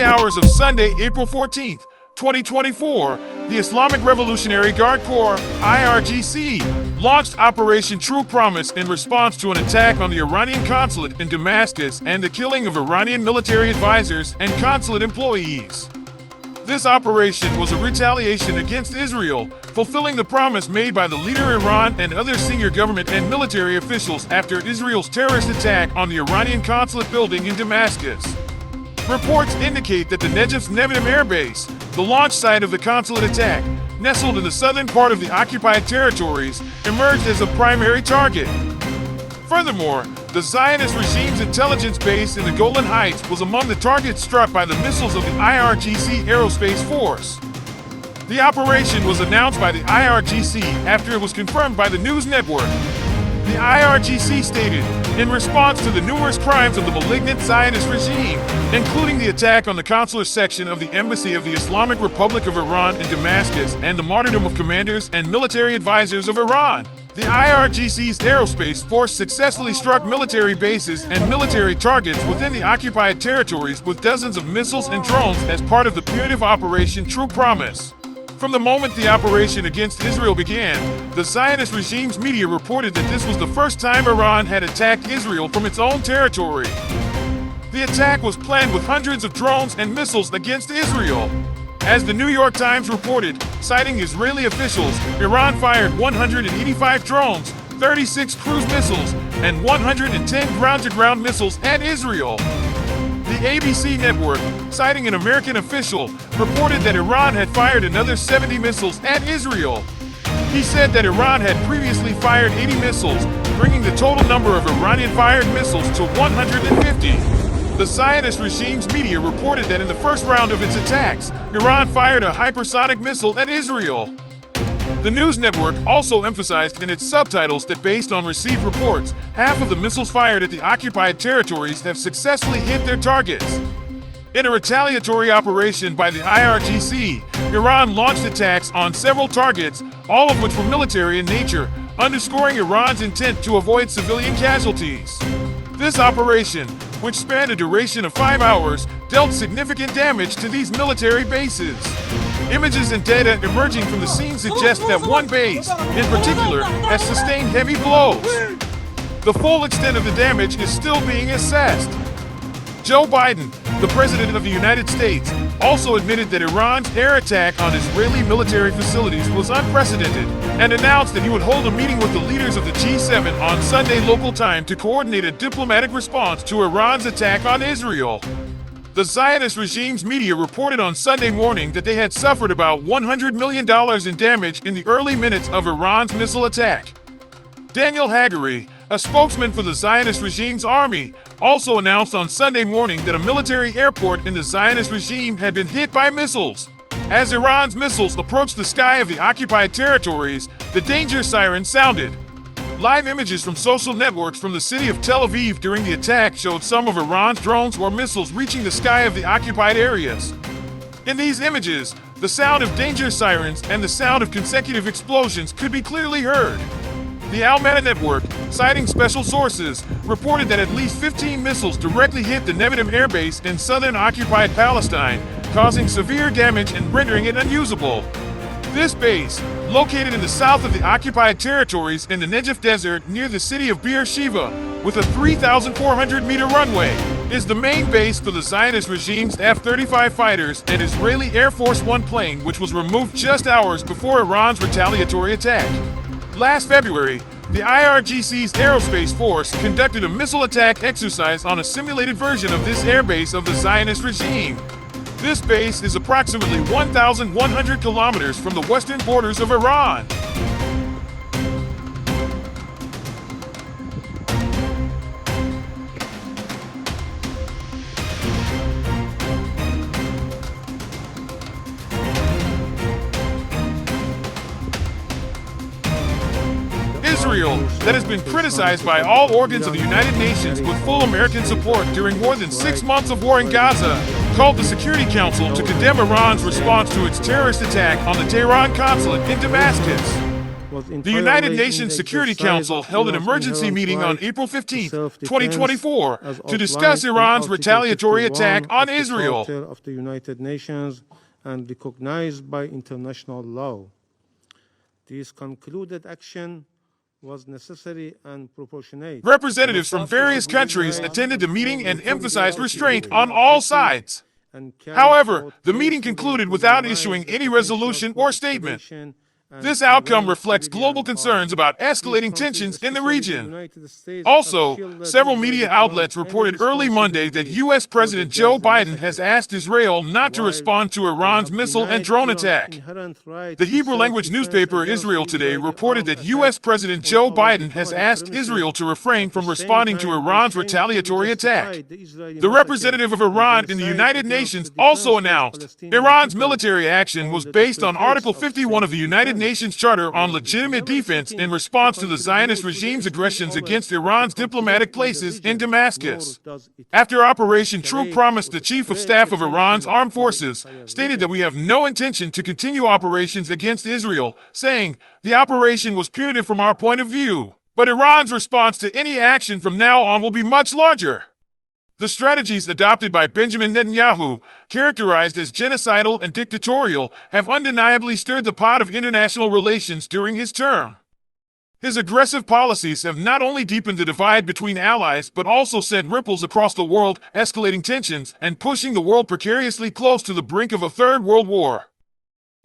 hours of Sunday, April 14th, 2024, the Islamic Revolutionary Guard Corps, IRGC, launched Operation True Promise in response to an attack on the Iranian consulate in Damascus and the killing of Iranian military advisors and consulate employees. This operation was a retaliation against Israel, fulfilling the promise made by the leader of Iran and other senior government and military officials after Israel's terrorist attack on the Iranian consulate building in Damascus. Reports indicate that the Nevatim air base, the launch site of the consulate attack, nestled in the southern part of the occupied territories, emerged as a primary target. Furthermore, the Zionist regime's intelligence base in the Golan Heights was among the targets struck by the missiles of the IRGC Aerospace Force. The operation was announced by the IRGC after it was confirmed by the news network. The IRGC stated, in response to the numerous crimes of the malignant Zionist regime, including the attack on the consular section of the Embassy of the Islamic Republic of Iran in Damascus and the martyrdom of commanders and military advisors of Iran, the IRGC's aerospace force successfully struck military bases and military targets within the occupied territories with dozens of missiles and drones as part of the punitive Operation True Promise. From the moment the operation against Israel began, the Zionist regime's media reported that this was the first time Iran had attacked Israel from its own territory. The attack was planned with hundreds of drones and missiles against Israel. As the New York Times reported, citing Israeli officials, Iran fired 185 drones, 36 cruise missiles, and 110 ground-to-ground missiles at Israel. The ABC network, citing an American official, reported that Iran had fired another 70 missiles at Israel. He said that Iran had previously fired 80 missiles, bringing the total number of Iranian-fired missiles to 150. The Zionist regime's media reported that in the first round of its attacks, Iran fired a hypersonic missile at Israel. The news network also emphasized in its subtitles that based on received reports, half of the missiles fired at the occupied territories have successfully hit their targets. In a retaliatory operation by the IRGC, Iran launched attacks on several targets, all of which were military in nature, underscoring Iran's intent to avoid civilian casualties. This operation, which spanned a duration of 5 hours, dealt significant damage to these military bases. Images and data emerging from the scene suggest that one base, in particular, has sustained heavy blows. The full extent of the damage is still being assessed. Joe Biden, the President of the United States, also admitted that Iran's air attack on Israeli military facilities was unprecedented and announced that he would hold a meeting with the leaders of the G7 on Sunday local time to coordinate a diplomatic response to Iran's attack on Israel. The Zionist regime's media reported on Sunday morning that they had suffered about $100 million in damage in the early minutes of Iran's missile attack. Daniel Hagari, a spokesman for the Zionist regime's army, also announced on Sunday morning that a military airport in the Zionist regime had been hit by missiles. As Iran's missiles approached the sky of the occupied territories, the danger siren sounded. Live images from social networks from the city of Tel Aviv during the attack showed some of Iran's drones or missiles reaching the sky of the occupied areas. In these images, the sound of danger sirens and the sound of consecutive explosions could be clearly heard. The Al-Mana network, citing special sources, reported that at least 15 missiles directly hit the Nevatim air base in southern occupied Palestine, causing severe damage and rendering it unusable. This base, located in the south of the occupied territories in the Negev Desert near the city of Beersheba, with a 3,400-meter runway, is the main base for the Zionist regime's F-35 fighters and Israeli Air Force One plane, which was removed just hours before Iran's retaliatory attack. Last February, the IRGC's aerospace force conducted a missile attack exercise on a simulated version of this airbase of the Zionist regime. This base is approximately 1,100 kilometers from the western borders of Iran. Israel, that has been criticized by all organs of the United Nations with full American support during more than 6 months of war in Gaza, called the Security Council to condemn Iran's response to its terrorist attack on the Tehran consulate in Damascus. The United Nations Security Council held an emergency meeting on April 15, 2024, to discuss Iran's retaliatory attack on Israel. Of the United Nations and recognized by international law. This concluded action was necessary and proportionate. Representatives from various countries attended the meeting and emphasized restraint on all sides. However, the meeting concluded without issuing any resolution or statement. This outcome reflects global concerns about escalating tensions in the region. Also, several media outlets reported early Monday that U.S. President Joe Biden has asked Israel not to respond to Iran's missile and drone attack. The Hebrew-language newspaper Israel Today reported that U.S. President Joe Biden has asked Israel to refrain from responding to Iran's retaliatory attack. The representative of Iran in the United Nations also announced Iran's military action was based on Article 51 of the United Nations Charter on Legitimate Defense in response to the Zionist regime's aggressions against Iran's diplomatic places in Damascus. After Operation True Promise, the Chief of Staff of Iran's armed forces stated that we have no intention to continue operations against Israel, saying, "The operation was punitive from our point of view, but Iran's response to any action from now on will be much larger." The strategies adopted by Benjamin Netanyahu, characterized as genocidal and dictatorial, have undeniably stirred the pot of international relations during his term. His aggressive policies have not only deepened the divide between allies but also sent ripples across the world, escalating tensions and pushing the world precariously close to the brink of a third world war.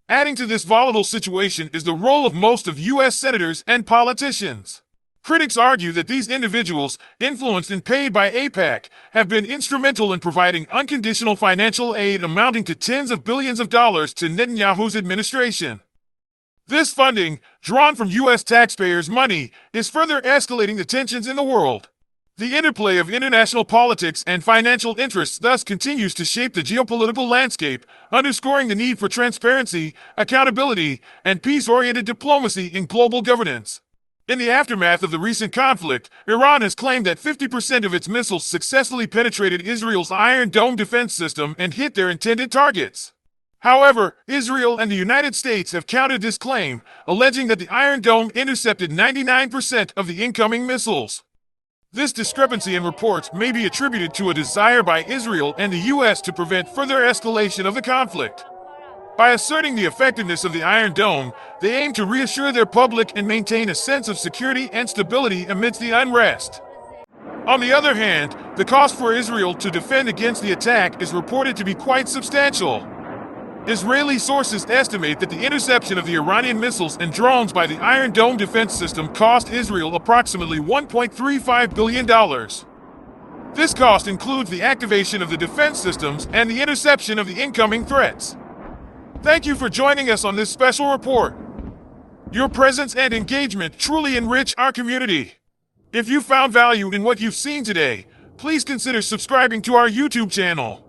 Adding to this volatile situation is the role of most of U.S. senators and politicians. Critics argue that these individuals, influenced and paid by AIPAC, have been instrumental in providing unconditional financial aid amounting to tens of billions of dollars to Netanyahu's administration. This funding, drawn from U.S. taxpayers' money, is further escalating the tensions in the world. The interplay of international politics and financial interests thus continues to shape the geopolitical landscape, underscoring the need for transparency, accountability, and peace-oriented diplomacy in global governance. In the aftermath of the recent conflict, Iran has claimed that 50% of its missiles successfully penetrated Israel's Iron Dome defense system and hit their intended targets. However, Israel and the United States have countered this claim, alleging that the Iron Dome intercepted 99% of the incoming missiles. This discrepancy in reports may be attributed to a desire by Israel and the U.S. to prevent further escalation of the conflict. By asserting the effectiveness of the Iron Dome, they aim to reassure their public and maintain a sense of security and stability amidst the unrest. On the other hand, the cost for Israel to defend against the attack is reported to be quite substantial. Israeli sources estimate that the interception of the Iranian missiles and drones by the Iron Dome defense system cost Israel approximately $1.35 billion. This cost includes the activation of the defense systems and the interception of the incoming threats. Thank you for joining us on this special report. Your presence and engagement truly enrich our community. If you found value in what you've seen today, please consider subscribing to our YouTube channel.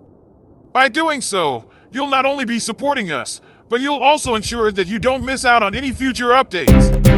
By doing so, you'll not only be supporting us, but you'll also ensure that you don't miss out on any future updates.